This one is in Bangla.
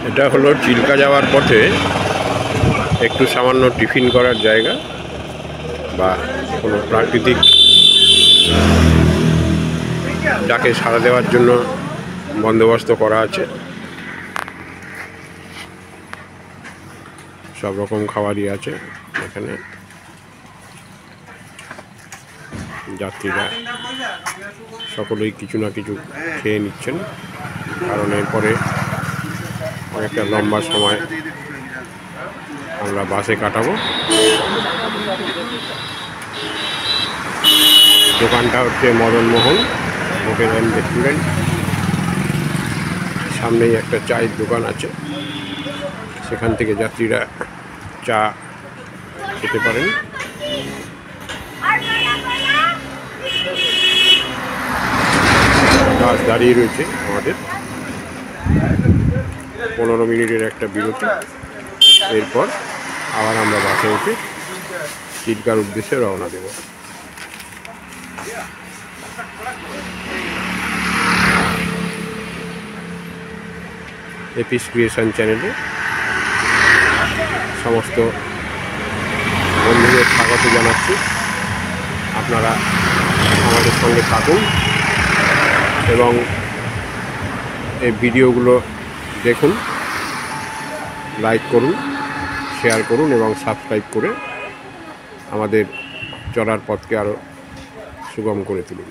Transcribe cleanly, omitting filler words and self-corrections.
এটা হলো চিল্কা যাওয়ার পথে একটু সামান্য টিফিন করার জায়গা বা কোনো প্রাকৃতিক ডাকে সাড়া দেওয়ার জন্য বন্দোবস্ত করা আছে। সব রকম খাবারই আছে এখানে। যাত্রীরা সকলেই কিছু না কিছু খেয়ে নিচ্ছেন, কারণ এরপরে অনেকটা লম্বা সময় আমরা বাসে কাটাবো। দোকানটা হচ্ছে মদনমোহন হোটেল অ্যান্ড রেস্টুরেন্ট। সামনেই একটা চায়ের দোকান আছে, সেখান থেকে যাত্রীরা চা খেতে পারেন। বাস দাঁড়িয়ে রয়েছে আমাদের, 15 মিনিটের একটা বিরতি। এরপর আবার আমরা বাসে উঠে চিল্কার উদ্দেশ্যে রওনা দেব। এপিস ক্রিয়েশন চ্যানেলে সমস্ত বন্ধুদের স্বাগত জানাচ্ছি। আপনারা আমাদের সঙ্গে থাকুন এবং এই ভিডিওগুলো দেখুন, লাইক করুন, শেয়ার করুন এবং সাবস্ক্রাইব করে আমাদের চলার পথকে আরও সুগম করে তুলুন।